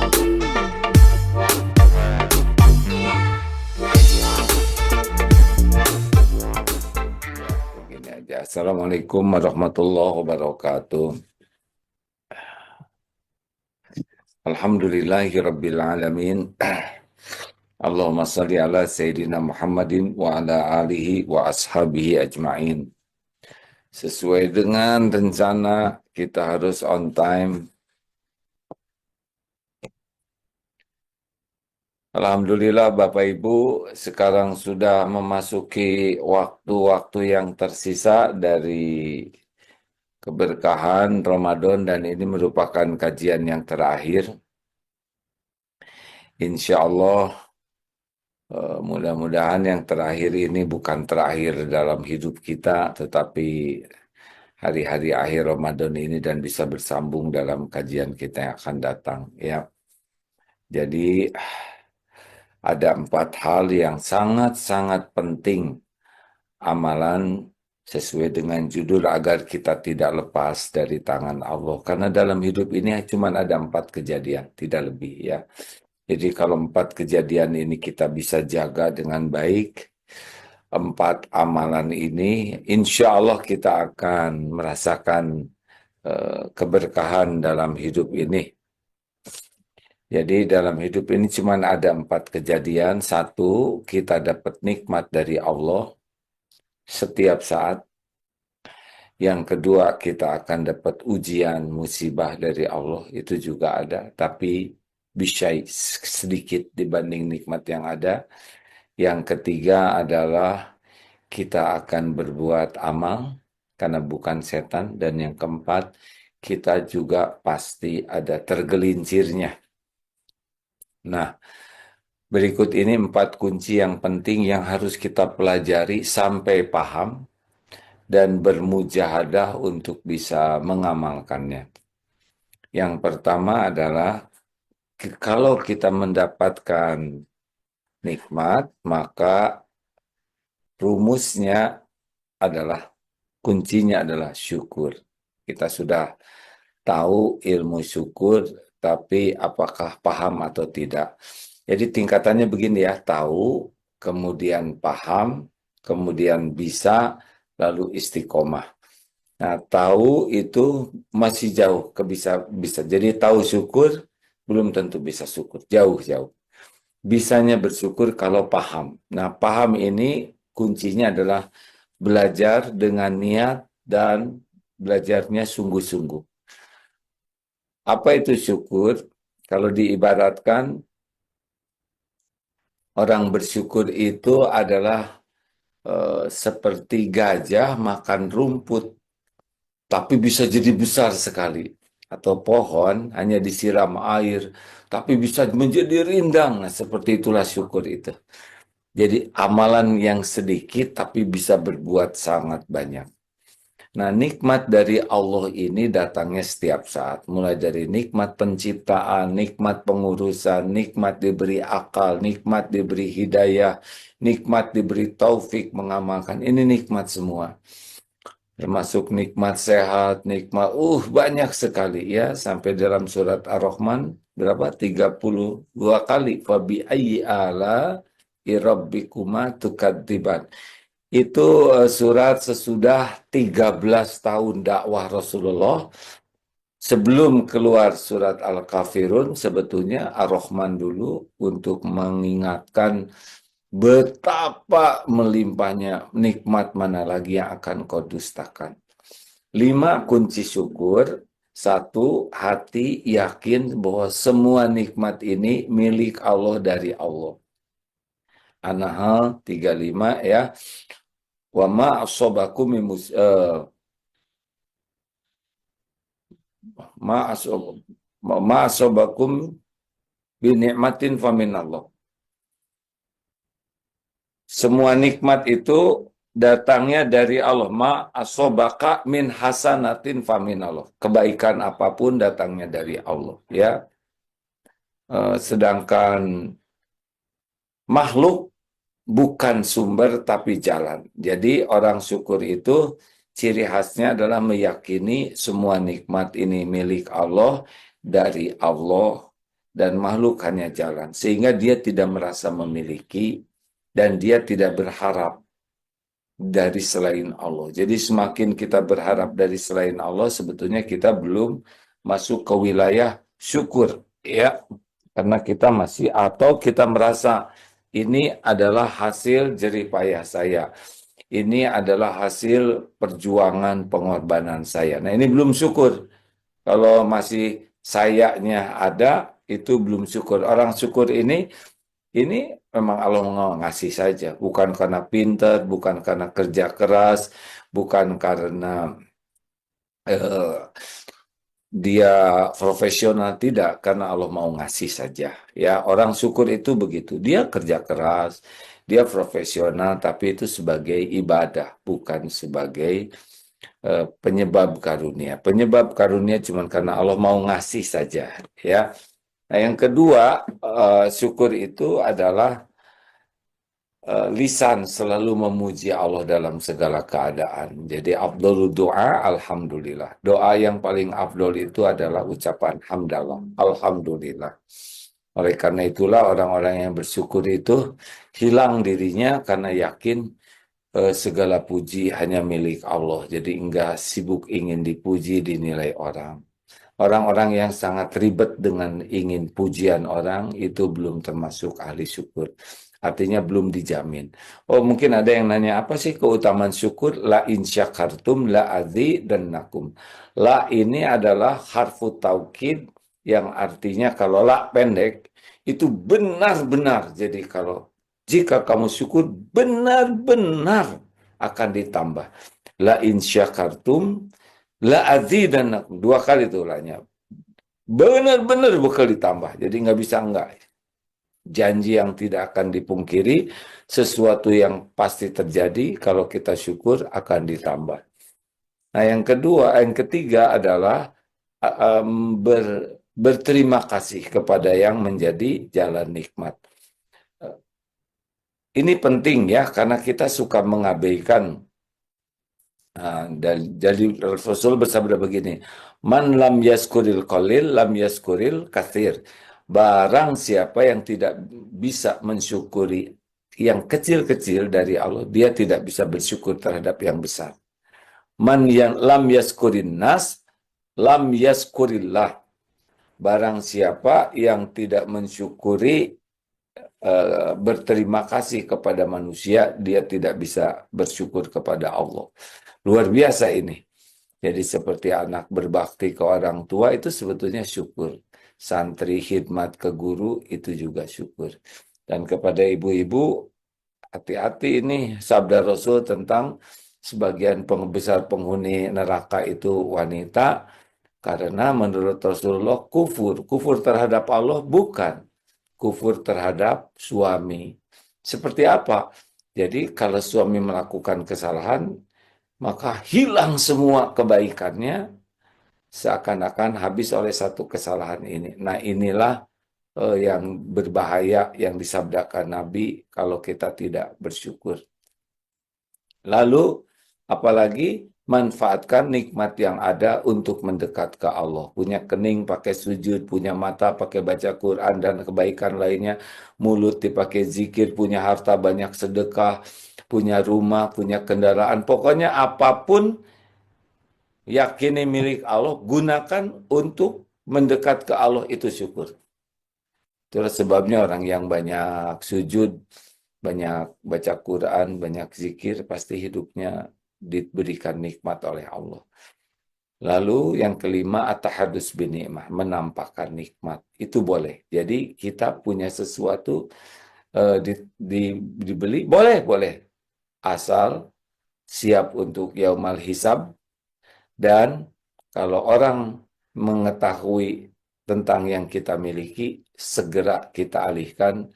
Begini aja. Assalamualaikum warahmatullahi wabarakatuh. Alhamdulillahi rabbil alamin. Allahumma salli ala Sayyidina Muhammadin wa ala alihi wa ashabihi ajma'in. Sesuai dengan rencana, kita harus on time. Alhamdulillah Bapak Ibu, sekarang sudah memasuki waktu-waktu yang tersisa dari keberkahan Ramadan dan ini merupakan kajian yang terakhir. Insya Allah mudah-mudahan yang terakhir ini bukan terakhir dalam hidup kita, tetapi hari-hari akhir Ramadan ini dan bisa bersambung dalam kajian kita yang akan datang. Ya, jadi ada 4 hal yang sangat-sangat penting amalan sesuai dengan judul agar kita tidak lepas dari tangan Allah. Karena dalam hidup ini cuma ada 4 kejadian, tidak lebih ya. Jadi kalau 4 kejadian ini kita bisa jaga dengan baik, 4 amalan ini, insya Allah kita akan merasakan keberkahan dalam hidup ini. Jadi dalam hidup ini cuma ada 4 kejadian. Satu, kita dapat nikmat dari Allah setiap saat. Yang kedua, kita akan dapat ujian, musibah dari Allah. Itu juga ada. Tapi bisa sedikit dibanding nikmat yang ada. Yang ketiga adalah kita akan berbuat amal karena bukan setan. Dan yang keempat, kita juga pasti ada tergelincirnya. Nah, berikut ini 4 kunci yang penting yang harus kita pelajari sampai paham dan bermujahadah untuk bisa mengamalkannya. Yang pertama adalah kalau kita mendapatkan nikmat, maka rumusnya adalah, kuncinya adalah syukur. Kita sudah tahu ilmu syukur, tapi apakah paham atau tidak? Jadi tingkatannya begini ya, tahu, kemudian paham, kemudian bisa, lalu istiqomah. Nah, tahu itu masih jauh ke bisa. Jadi tahu syukur belum tentu bisa syukur, jauh-jauh. Bisanya bersyukur kalau paham. Nah, paham ini kuncinya adalah belajar dengan niat dan belajarnya sungguh-sungguh. Apa itu syukur? Kalau diibaratkan, orang bersyukur itu adalah seperti gajah makan rumput, tapi bisa jadi besar sekali. Atau pohon hanya disiram air, tapi bisa menjadi rindang. Nah, seperti itulah syukur itu. Jadi amalan yang sedikit, tapi bisa berbuat sangat banyak. Nah, nikmat dari Allah ini datangnya setiap saat. Mulai dari nikmat penciptaan, nikmat pengurusan, nikmat diberi akal, nikmat diberi hidayah, nikmat diberi taufik mengamalkan. Ini nikmat semua. Termasuk nikmat sehat, nikmat, banyak sekali ya. Sampai dalam surat Ar-Rahman, berapa? 32 kali. Fabi ayyi ala irabbikuma tukadziban. Itu surat sesudah 13 tahun dakwah Rasulullah. Sebelum keluar surat Al-Kafirun, sebetulnya Ar-Rahman dulu untuk mengingatkan betapa melimpahnya nikmat mana lagi yang akan kau dustakan. 5 kunci syukur. 1, hati yakin bahwa semua nikmat ini milik Allah dari Allah. An-Nahl 35 ya. Wa ma asobakum ma asobakum binikmatin faminallah. Semua nikmat itu datangnya dari Allah. Ma asobaka min hasanatin faminallah. Kebaikan apapun datangnya dari Allah. Ya. Sedangkan makhluk bukan sumber tapi jalan. Jadi orang syukur itu ciri khasnya adalah meyakini semua nikmat ini milik Allah, dari Allah, dan makhluk hanya jalan. Sehingga dia tidak merasa memiliki dan dia tidak berharap dari selain Allah. Jadi semakin kita berharap dari selain Allah, sebetulnya kita belum masuk ke wilayah syukur, ya. Karena kita masih atau kita merasa ini adalah hasil jerih payah saya. Ini adalah hasil perjuangan pengorbanan saya. Nah, ini belum syukur. Kalau masih sayanya ada, itu belum syukur. Orang syukur ini memang Allah mau ngasih saja, bukan karena pintar, bukan karena kerja keras, bukan karena eh, dia profesional, tidak, karena Allah mau ngasih saja. Ya, orang syukur itu begitu. Dia kerja keras, dia profesional, tapi itu sebagai ibadah, bukan sebagai penyebab karunia. Penyebab karunia cuma karena Allah mau ngasih saja. Ya. Nah, yang kedua, syukur itu adalah lisan selalu memuji Allah dalam segala keadaan. Jadi afdol doa, alhamdulillah. Doa yang paling afdol itu adalah ucapan hamdalah, alhamdulillah. Oleh karena itulah orang-orang yang bersyukur itu hilang dirinya karena yakin segala puji hanya milik Allah. Jadi enggak sibuk ingin dipuji, dinilai orang. Orang-orang yang sangat ribet dengan ingin pujian orang itu belum termasuk ahli syukur. Artinya belum dijamin. Oh, mungkin ada yang nanya, apa sih keutamaan syukur? La in syakartum la nakum. La ini adalah harfu taukid yang artinya kalau la pendek itu benar-benar. Jadi kalau jika kamu syukur benar-benar akan ditambah. La in syakartum la azidannakum. Dua kali itu lahnya. Benar-benar bakal ditambah. Jadi nggak bisa enggak. Janji yang tidak akan dipungkiri, sesuatu yang pasti terjadi, kalau kita syukur akan ditambah. Nah, yang kedua, yang ketiga adalah berterima kasih kepada yang menjadi jalan nikmat. Ini penting ya, karena kita suka mengabaikan. Nah, jadi Rasul bersabda begini, man lam yaskuril qalil lam yaskuril katsir. Barang siapa yang tidak bisa mensyukuri yang kecil-kecil dari Allah, dia tidak bisa bersyukur terhadap yang besar. Man yang lam yaskurin nas lam yaskurillah. Barang siapa yang tidak mensyukuri berterima kasih kepada manusia, dia tidak bisa bersyukur kepada Allah. Luar biasa ini. Jadi seperti anak berbakti ke orang tua itu sebetulnya syukur. Santri khidmat ke guru itu juga syukur. Dan kepada ibu-ibu, hati-hati ini sabda Rasul tentang sebagian besar penghuni neraka itu wanita. Karena menurut Rasulullah kufur. Kufur terhadap Allah bukan. Kufur terhadap suami. Seperti apa? Jadi kalau suami melakukan kesalahan, maka hilang semua kebaikannya, seakan-akan habis oleh satu kesalahan ini. Nah, inilah yang berbahaya yang disabdakan Nabi kalau kita tidak bersyukur. Lalu, apalagi manfaatkan nikmat yang ada untuk mendekat ke Allah. Punya kening pakai sujud, punya mata pakai baca Quran dan kebaikan lainnya, mulut dipakai zikir, punya harta banyak sedekah, punya rumah, punya kendaraan. Pokoknya apapun yakini milik Allah, gunakan untuk mendekat ke Allah, itu syukur. Itulah sebabnya orang yang banyak sujud, banyak baca Quran, banyak zikir, pasti hidupnya diberikan nikmat oleh Allah. Lalu yang kelima, at-tahadus binikmah, menampakkan nikmat. Itu boleh. Jadi kita punya sesuatu di, di, dibeli, boleh, boleh. Asal siap untuk yaumal hisab. Dan kalau orang mengetahui tentang yang kita miliki, segera kita alihkan.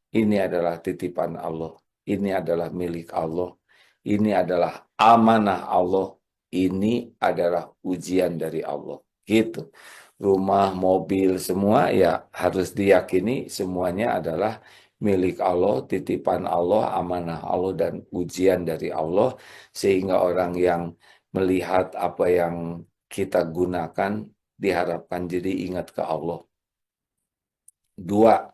Ini adalah titipan Allah. Ini adalah milik Allah. Ini adalah amanah Allah. Ini adalah ujian dari Allah. Gitu. Rumah, mobil, semua ya harus diyakini semuanya adalah milik Allah, titipan Allah, amanah Allah, dan ujian dari Allah. Sehingga orang yang melihat apa yang kita gunakan diharapkan jadi ingat ke Allah. Dua,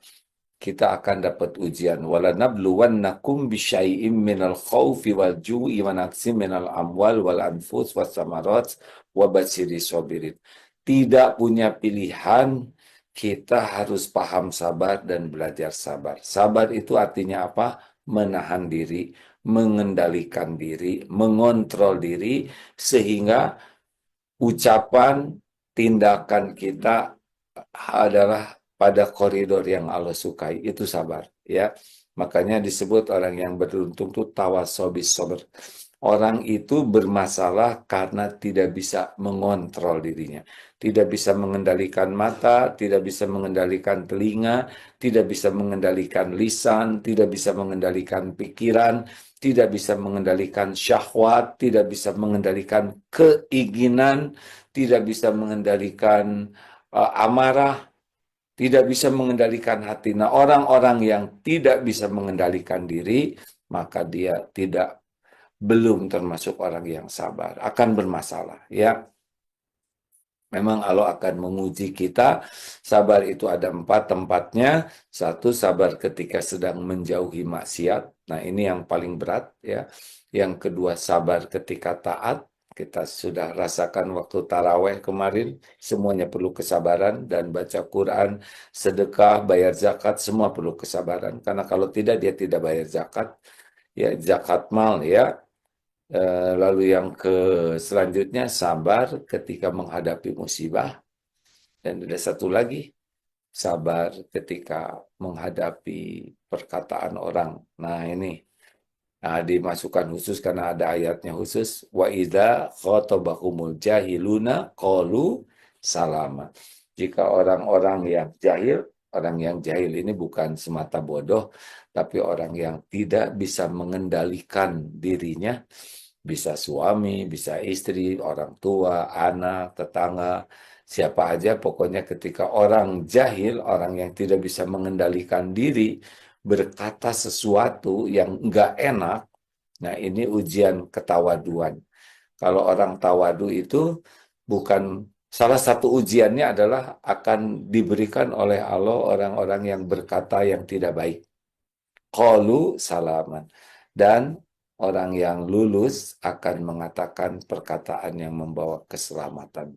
kita akan dapat ujian. Walanabluwannakum bisyai'im minal khawfi wal ju'i wa naqsim minal amwal wal anfus was samarat wa basyiris sabirin. Tidak punya pilihan, kita harus paham sabar dan belajar sabar. Sabar itu artinya apa? Menahan diri, mengendalikan diri, mengontrol diri, sehingga ucapan, tindakan kita adalah pada koridor yang Allah sukai. Itu sabar, ya. Makanya disebut orang yang beruntung itu tawasobis sober. Orang itu bermasalah karena tidak bisa mengontrol dirinya. Tidak bisa mengendalikan mata, tidak bisa mengendalikan telinga, tidak bisa mengendalikan lisan, tidak bisa mengendalikan pikiran, tidak bisa mengendalikan syahwat, tidak bisa mengendalikan keinginan, tidak bisa mengendalikan amarah, tidak bisa mengendalikan hati. Nah, orang-orang yang tidak bisa mengendalikan diri, maka dia belum termasuk orang yang sabar, akan bermasalah, ya. Memang Allah akan menguji kita. Sabar itu ada 4 tempatnya. Satu, sabar ketika sedang menjauhi maksiat. Nah, ini yang paling berat, ya. Yang kedua, sabar ketika taat. Kita sudah rasakan waktu taraweh kemarin, semuanya perlu kesabaran, dan baca Quran, sedekah, bayar zakat, semua perlu kesabaran. Karena kalau tidak, dia tidak bayar zakat. Ya, zakat mal, ya. Lalu yang selanjutnya, sabar ketika menghadapi musibah. Dan ada satu lagi, sabar ketika menghadapi perkataan orang. Nah, ini dimasukkan khusus karena ada ayatnya khusus. Wa idza khotabahumul jahiluna qalu salama. Jika orang yang jahil ini bukan semata bodoh, tapi orang yang tidak bisa mengendalikan dirinya, bisa suami, bisa istri, orang tua, anak, tetangga, siapa aja, pokoknya ketika orang jahil, orang yang tidak bisa mengendalikan diri, berkata sesuatu yang enggak enak, nah ini ujian ketawaduan. Kalau orang tawadu itu bukan, salah satu ujiannya adalah akan diberikan oleh Allah orang-orang yang berkata yang tidak baik. Qalu salaman. Dan orang yang lulus akan mengatakan perkataan yang membawa keselamatan.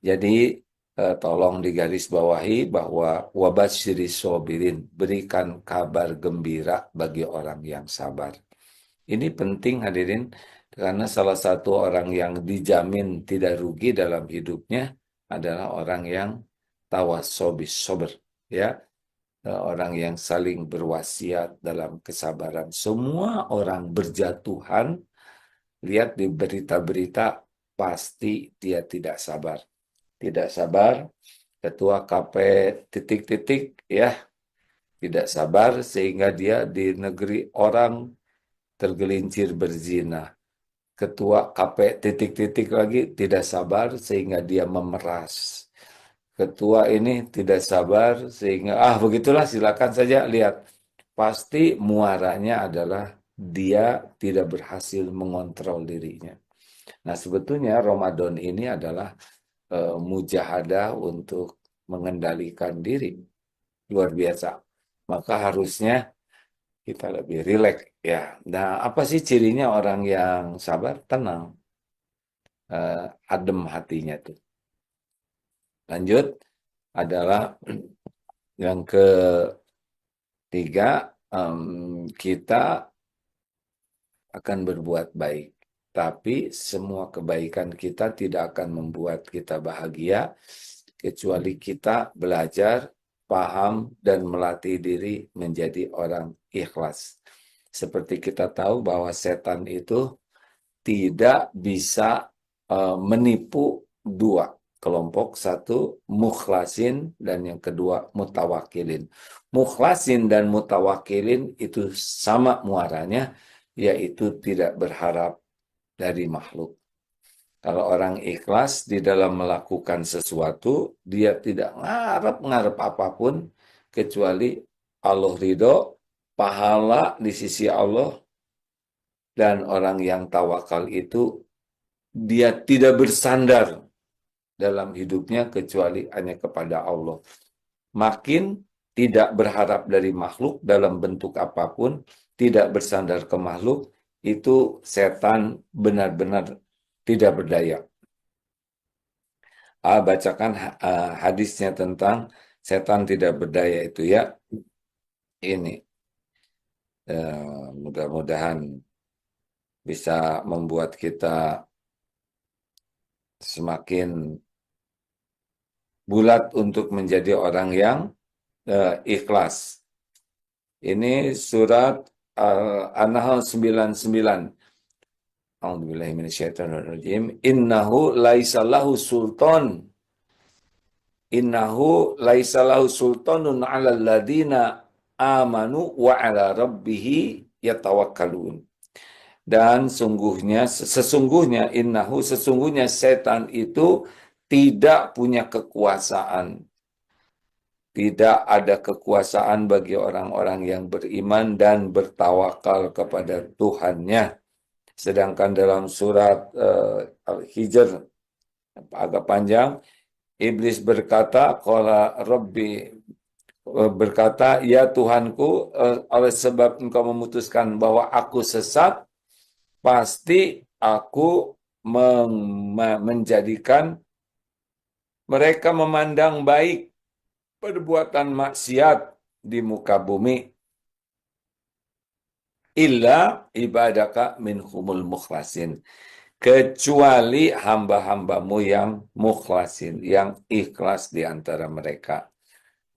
Jadi tolong digarisbawahi bahwa wabasyiri sobirin, berikan kabar gembira bagi orang yang sabar. Ini penting hadirin, karena salah satu orang yang dijamin tidak rugi dalam hidupnya adalah orang yang tawasobis sober, ya. Orang yang saling berwasiat dalam kesabaran. Semua orang berjatuhan, lihat di berita-berita, pasti dia tidak sabar. Tidak sabar, ketua KP titik-titik, ya, tidak sabar sehingga dia di negeri orang tergelincir berzina. Ketua KP titik-titik lagi tidak sabar sehingga dia memeras. Ketua ini tidak sabar sehingga, begitulah, silakan saja lihat. Pasti muaranya adalah dia tidak berhasil mengontrol dirinya. Nah, sebetulnya Ramadan ini adalah mujahadah untuk mengendalikan diri. Luar biasa. Maka harusnya kita lebih rileks, ya. Nah, apa sih cirinya orang yang sabar? Tenang, adem hatinya tuh. Lanjut, adalah yang ketiga, kita akan berbuat baik. Tapi semua kebaikan kita tidak akan membuat kita bahagia, kecuali kita belajar, paham, dan melatih diri menjadi orang ikhlas. Seperti kita tahu bahwa setan itu tidak bisa menipu dua kelompok. Satu, mukhlasin, dan yang kedua, mutawakilin. Mukhlasin dan mutawakilin itu sama muaranya, yaitu tidak berharap dari makhluk. Kalau orang ikhlas di dalam melakukan sesuatu, dia tidak ngarep-ngarep apapun, kecuali Allah ridho, pahala di sisi Allah. Dan orang yang tawakal itu, dia tidak bersandar dalam hidupnya kecuali hanya kepada Allah. makin tidak berharap dari makhluk dalam bentuk apapun, tidak bersandar ke makhluk, itu setan benar-benar tidak berdaya. Bacakan hadisnya tentang setan tidak berdaya itu ya. Ini mudah-mudahan bisa membuat kita semakin bulat untuk menjadi orang yang ikhlas. Ini surat An-Nahl 99. A'udzubillahi minasyaitonirrajim. Innahu laisalahu sultanun 'alal ladina amanu wa 'ala rabbihi yatawakkalun. Dan sesungguhnya setan itu tidak punya kekuasaan. Tidak ada kekuasaan bagi orang-orang yang beriman dan bertawakal kepada Tuhannya. Sedangkan dalam surat Al-Hijr agak panjang, iblis berkata, ya Tuhanku, oleh sebab engkau memutuskan bahwa aku sesat, pasti aku menjadikan mereka memandang baik perbuatan maksiat di muka bumi, illa ibadaka minhumul mukhlasin, kecuali hamba-hambamu yang mukhlasin, yang ikhlas di antara mereka.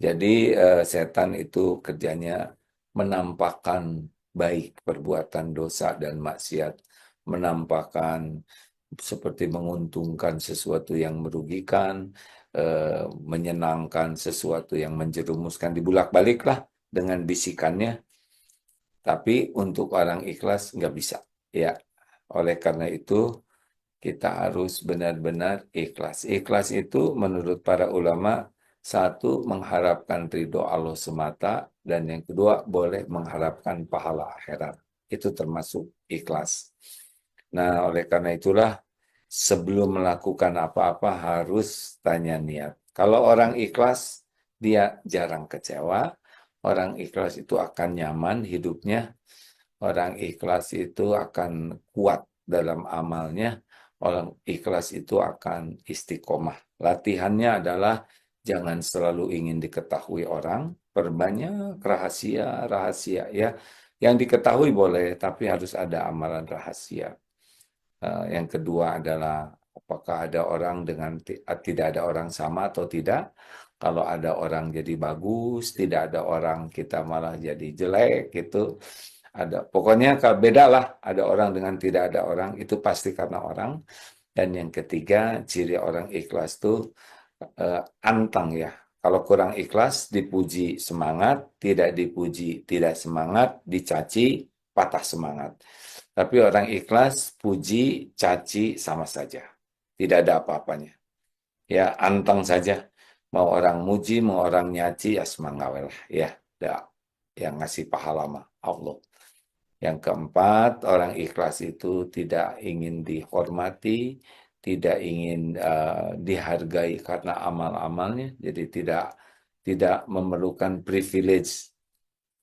Jadi setan itu kerjanya menampakkan baik perbuatan dosa dan maksiat, menampakkan seperti menguntungkan sesuatu yang merugikan, menyenangkan sesuatu yang menjerumuskan, dibulak-baliklah dengan bisikannya. Tapi untuk orang ikhlas nggak bisa. Ya, oleh karena itu kita harus benar-benar ikhlas. Ikhlas itu menurut para ulama, satu, mengharapkan ridho Allah semata, dan yang kedua, boleh mengharapkan pahala akhirat. Itu termasuk ikhlas. Nah, oleh karena itulah, sebelum melakukan apa-apa harus tanya niat. Kalau orang ikhlas, dia jarang kecewa. Orang ikhlas itu akan nyaman hidupnya. Orang ikhlas itu akan kuat dalam amalnya. Orang ikhlas itu akan istiqomah. Latihannya adalah jangan selalu ingin diketahui orang, perbanyak rahasia-rahasia ya. Yang diketahui boleh, tapi harus ada amalan rahasia. Yang kedua adalah apakah ada orang dengan tidak ada orang sama atau tidak. Kalau ada orang jadi bagus, tidak ada orang kita malah jadi jelek gitu. Pokoknya kalau beda lah, ada orang dengan tidak ada orang itu pasti karena orang. Dan yang ketiga, ciri orang ikhlas tuh antang ya. Kalau kurang ikhlas, dipuji semangat, tidak dipuji tidak semangat, dicaci patah semangat. Tapi orang ikhlas, puji, caci sama saja. Tidak ada apa-apanya. Ya, antang saja. Mau orang muji, mau orang nyaci, ya semangawel. Ya, yang ngasih pahala mah Allah. Yang keempat, orang ikhlas itu tidak ingin dihormati, tidak ingin dihargai karena amal-amalnya, jadi tidak memerlukan privilege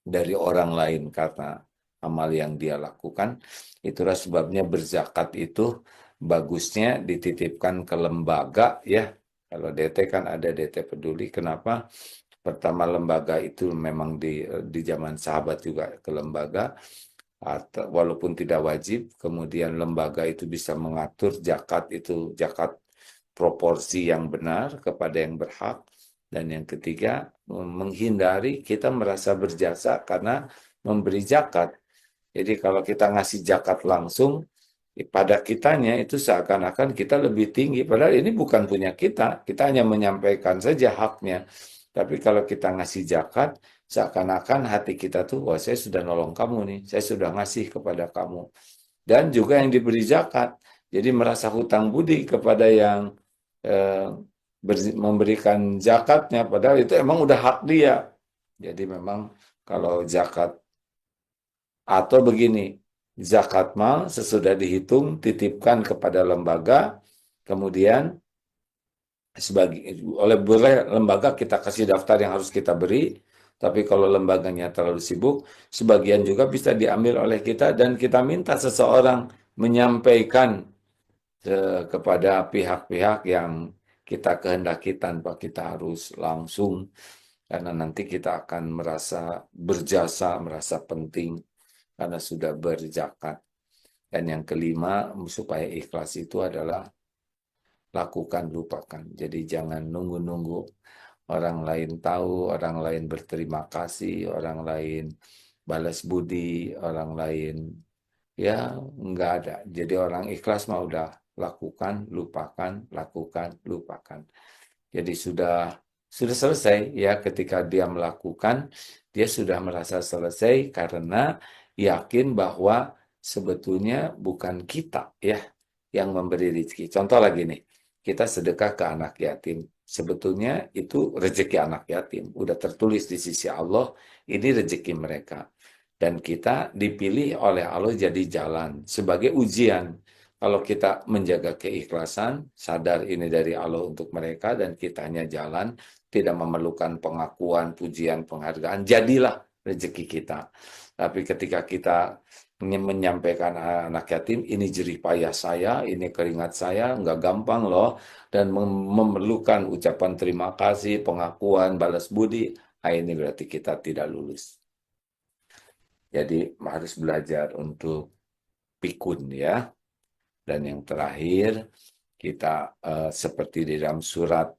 dari orang lain karena amal yang dia lakukan. Itulah sebabnya berzakat itu bagusnya dititipkan ke lembaga ya. Kalau DT kan ada DT Peduli. Kenapa? Pertama, lembaga itu memang di zaman sahabat juga ke lembaga, walaupun tidak wajib. Kemudian lembaga itu bisa mengatur zakat itu, zakat proporsi yang benar kepada yang berhak. Dan yang ketiga, menghindari kita merasa berjasa karena memberi zakat. Jadi kalau kita ngasih zakat langsung, pada kitanya itu seakan-akan kita lebih tinggi. Padahal ini bukan punya kita hanya menyampaikan saja haknya. Tapi kalau kita ngasih zakat, seakan-akan hati kita tuh, wah saya sudah nolong kamu nih, saya sudah ngasih kepada kamu. Dan juga yang diberi zakat, jadi merasa hutang budi kepada yang eh, memberikan zakatnya, padahal itu emang udah hak dia. Jadi memang kalau zakat, atau begini, zakat mal sesudah dihitung, titipkan kepada lembaga, kemudian Boleh lembaga kita kasih daftar yang harus kita beri, tapi kalau lembaganya terlalu sibuk, sebagian juga bisa diambil oleh kita dan kita minta seseorang menyampaikan kepada pihak-pihak yang kita kehendaki tanpa kita harus langsung, karena nanti kita akan merasa berjasa, merasa penting karena sudah berzakat. Dan yang kelima, supaya ikhlas itu adalah lakukan, lupakan. Jadi jangan nunggu-nunggu orang lain tahu, orang lain berterima kasih, orang lain balas budi, orang lain ya nggak ada. Jadi orang ikhlas mah udah lakukan, lupakan, lakukan, lupakan. Jadi sudah selesai ya ketika dia melakukan, dia sudah merasa selesai karena yakin bahwa sebetulnya bukan kita ya yang memberi rezeki. Contoh lagi nih, kita sedekah ke anak yatim. Sebetulnya itu rezeki anak yatim. Udah tertulis di sisi Allah, ini rezeki mereka. Dan kita dipilih oleh Allah jadi jalan sebagai ujian. Kalau kita menjaga keikhlasan, sadar ini dari Allah untuk mereka, dan kitanya jalan, tidak memerlukan pengakuan, pujian, penghargaan, jadilah rezeki kita. Tapi ketika kita menyampaikan anak yatim, ini jerih payah saya, ini keringat saya, nggak gampang loh, dan memerlukan ucapan terima kasih, pengakuan, balas budi, ini berarti kita tidak lulus. Jadi harus belajar untuk pikun ya. Dan yang terakhir, kita seperti di dalam surat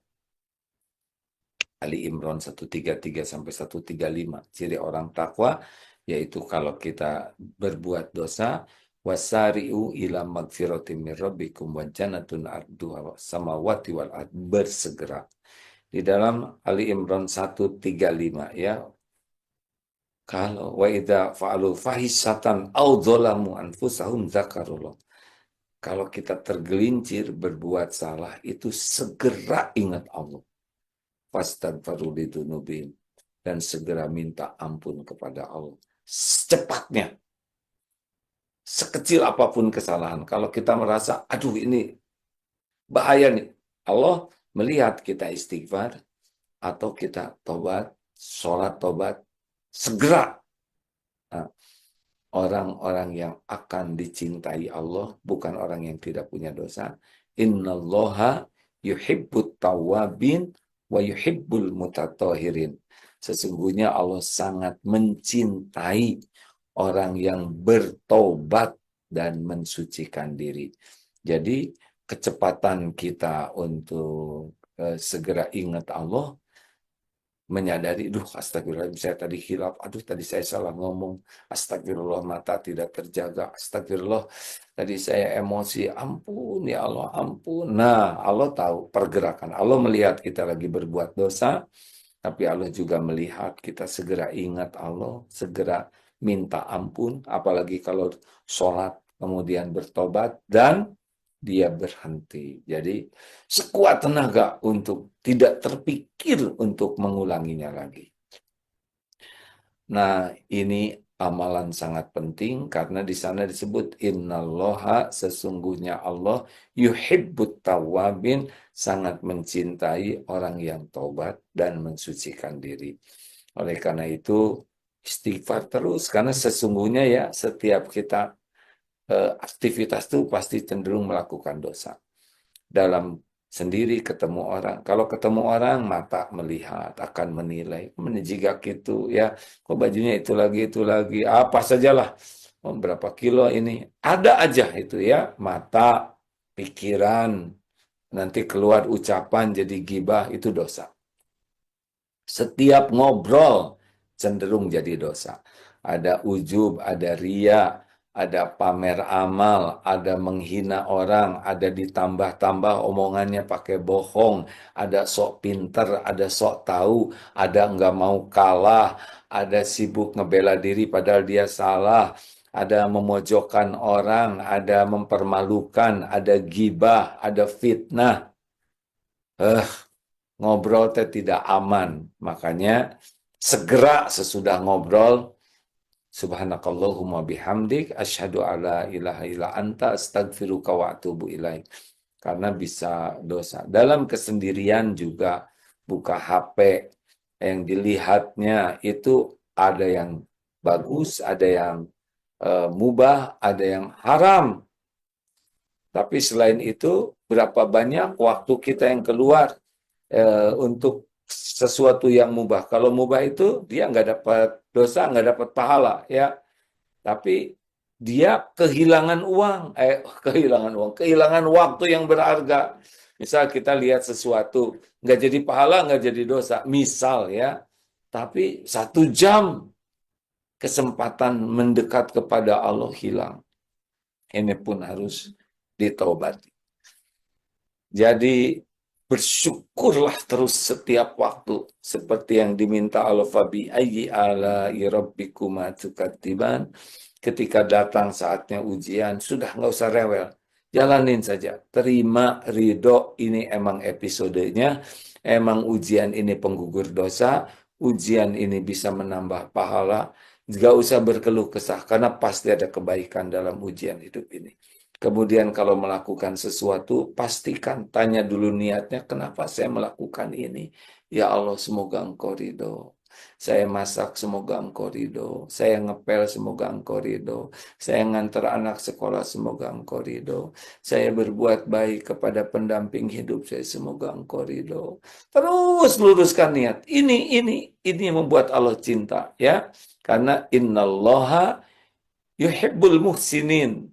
Ali Imran 133 sampai 135, ciri orang takwa yaitu kalau kita berbuat dosa, wasari'u ila magfiratin min rabbikum wa jannatun arduha samawati wal ard, bersegera. Di dalam Ali Imran 135 ya, kalau wa idza fa'alu fahisatan aw dzalamu anfusahum zakarullah. Kalau kita tergelincir berbuat salah, itu segera ingat Allah. Fastaghfiru lidzunubihim, dan segera minta ampun kepada Allah. Secepatnya, sekecil apapun kesalahan. Kalau kita merasa, aduh ini bahaya nih. Allah melihat kita istighfar, atau kita tobat, sholat tobat, segera. Nah, orang-orang yang akan dicintai Allah bukan orang yang tidak punya dosa. Innallaha yuhibbut tawwabin wa yuhibbul mutatahhirin. Sesungguhnya Allah sangat mencintai orang yang bertobat dan mensucikan diri. Jadi kecepatan kita untuk segera ingat Allah, menyadari, duh astagfirullah, saya tadi hilaf, aduh tadi saya salah ngomong, astagfirullah mata tidak terjaga, astagfirullah tadi saya emosi, ampun ya Allah, ampun. Nah, Allah tahu pergerakan, Allah melihat kita lagi berbuat dosa, tapi Allah juga melihat kita segera ingat Allah, segera minta ampun, apalagi kalau sholat kemudian bertobat dan dia berhenti. Jadi sekuat tenaga untuk tidak terpikir untuk mengulanginya lagi. Nah, ini amalan sangat penting karena di sana disebut innallaha, sesungguhnya Allah yuhibbut tawwabin, sangat mencintai orang yang taubat dan mensucikan diri. Oleh karena itu istighfar terus, karena sesungguhnya ya setiap kita aktivitas itu pasti cenderung melakukan dosa. Dalam sendiri ketemu orang. Kalau ketemu orang, mata melihat, akan menilai. Menjigak itu, ya, kok bajunya itu lagi, apa sajalah. Berapa kilo ini. Ada aja itu ya, mata, pikiran, nanti keluar ucapan jadi gibah, itu dosa. Setiap ngobrol cenderung jadi dosa. Ada ujub, ada ria, ada pamer amal, ada menghina orang, ada ditambah-tambah omongannya pakai bohong, ada sok pinter, ada sok tahu, ada nggak mau kalah, ada sibuk ngebela diri padahal dia salah, ada memojokkan orang, ada mempermalukan, ada gibah, ada fitnah. Ngobrol teh tidak aman. Makanya segera sesudah ngobrol, subhanakallahumma bihamdik, asyhadu alla ilaha illa anta, astagfiruka wa atubu ilaik. karena bisa dosa. Dalam kesendirian juga buka HP yang dilihatnya itu ada yang bagus, ada yang mubah, ada yang haram. Tapi selain itu, berapa banyak waktu kita yang keluar untuk sesuatu yang mubah. Kalau mubah itu dia nggak dapat dosa, nggak dapat pahala, ya. Tapi dia kehilangan uang, kehilangan waktu yang berharga. Misal kita lihat sesuatu, nggak jadi pahala, nggak jadi dosa. Misal ya, tapi 1 jam kesempatan mendekat kepada Allah hilang. Ini pun harus ditobati. Jadi bersyukurlah terus setiap waktu seperti yang diminta Allah, fabi ayyi ala rabbikuma tukadziban. Ketika datang saatnya ujian, sudah nggak usah rewel, jalanin saja, terima, ridho. Ini emang episodenya, emang ujian ini penggugur dosa, ujian ini bisa menambah pahala. Nggak usah berkeluh kesah karena pasti ada kebaikan dalam ujian hidup ini. Kemudian kalau melakukan sesuatu, pastikan, tanya dulu niatnya, kenapa saya melakukan ini? Ya Allah, semoga Engkau ridho. Saya masak, semoga Engkau ridho. Saya ngepel, semoga Engkau ridho. Saya ngantar anak sekolah, semoga Engkau ridho. Saya berbuat baik kepada pendamping hidup saya, semoga Engkau ridho. Terus luruskan niat. Ini yang membuat Allah cinta, ya. Karena innallaha yuhibbul muhsinin.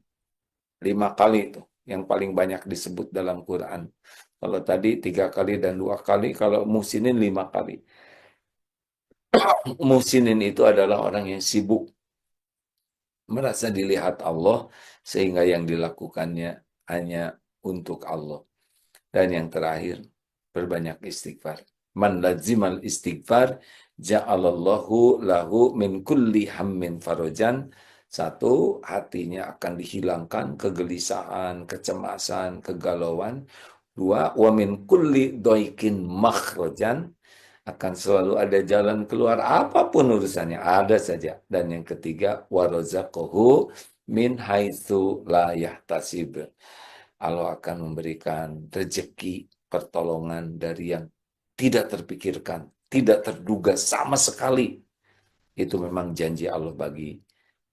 5 kali itu yang paling banyak disebut dalam Quran. Kalau tadi 3 kali dan 2 kali, kalau muhsinin 5 kali. Muhsinin itu adalah orang yang sibuk merasa dilihat Allah sehingga yang dilakukannya hanya untuk Allah. Dan yang terakhir, berbanyak istighfar. Man lazimal istighfar ja'alallahu lahu min kulli hammin farajan. Satu, hatinya akan dihilangkan kegelisahan, kecemasan, kegalauan. Dua, wa min kulli doikin makhrajan, akan selalu ada jalan keluar apapun urusannya, ada saja. Dan yang ketiga, warazaqahu min haitsu la yahtasib. Allah akan memberikan rezeki pertolongan dari yang tidak terpikirkan, tidak terduga sama sekali. Itu memang janji Allah bagi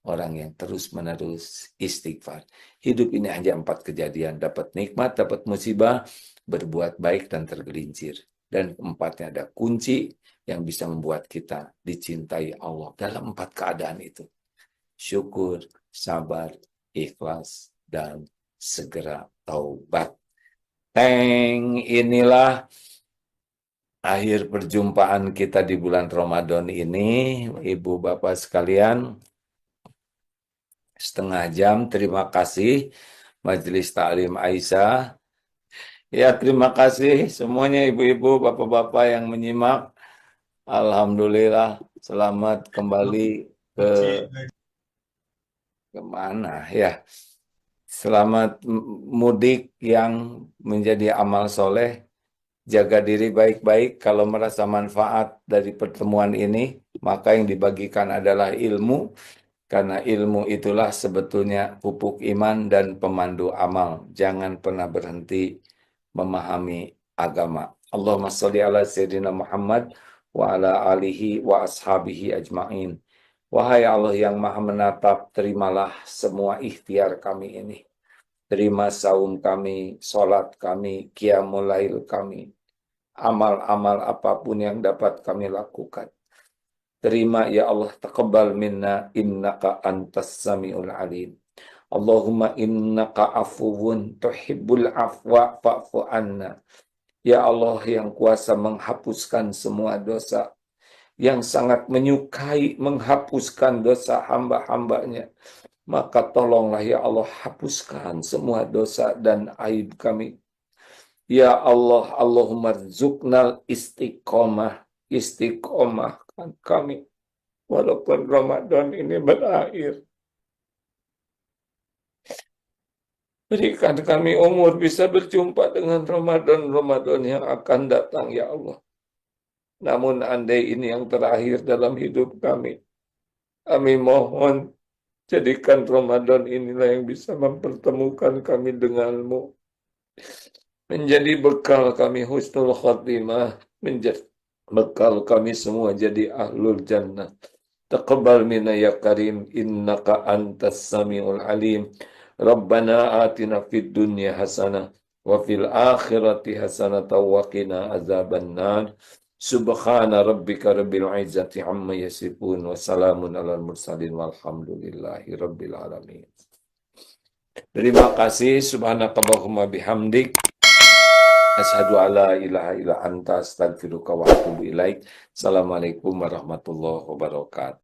orang yang terus-menerus istighfar. Hidup ini hanya 4 kejadian, dapat nikmat, dapat musibah, berbuat baik dan tergelincir. Dan empatnya ada kunci yang bisa membuat kita dicintai Allah dalam 4 keadaan itu. Syukur, sabar, ikhlas, dan segera taubat. Inilah akhir perjumpaan kita di bulan Ramadan ini, Ibu Bapak sekalian. Setengah jam, terima kasih Majelis Taklim Aisyah. Ya, terima kasih semuanya ibu-ibu, bapak-bapak yang menyimak. Alhamdulillah, selamat kembali ke kemana ya. Selamat mudik yang menjadi amal soleh. Jaga diri baik-baik. Kalau merasa manfaat dari pertemuan ini, maka yang dibagikan adalah ilmu. Karena ilmu itulah sebetulnya pupuk iman dan pemandu amal. Jangan pernah berhenti memahami agama. Allahumma sholli ala Sayyidina Muhammad wa ala alihi wa ashabihi ajma'in. Wahai Allah yang maha menatap, terimalah semua ikhtiar kami ini. Terima saum kami, sholat kami, qiyamul lail kami, amal-amal apapun yang dapat kami lakukan. Terima ya Allah, taqabbal minna innaka antas samiul alim. Allahumma innaka afuwun tuhibbul afwa fa'fu anna. Ya Allah yang kuasa menghapuskan semua dosa, yang sangat menyukai menghapuskan dosa hamba-hambanya. Maka tolonglah ya Allah, hapuskan semua dosa dan aib kami. Ya Allah, Allahumma rzuqnal istiqomah, istiqomahkan kami. Walaupun Ramadan ini berakhir, berikan kami umur bisa berjumpa dengan Ramadan-Ramadan yang akan datang, ya Allah. Namun andai ini yang terakhir dalam hidup kami mohon jadikan Ramadan inilah yang bisa mempertemukan kami denganmu. menjadi bekal kami husnul khatimah, menjadi bekal kami semua jadi ahlul jannah. Taqabbal minna ya karim, innaka antas samiul alim. Rabbana atina fid dunya hasanah wa fil akhirati hasanah wa qina azabannar. Subhana rabbika rabbil izzati amma yasifun wa salamun alal mursalin walhamdulillahi rabbil alamin. Terima kasih, subhanakallahumma bihamdik. Asyhadu alla ilaha illa anta astaghfiruka wa atubu ilaik. Assalamualaikum warahmatullahi wabarakatuh.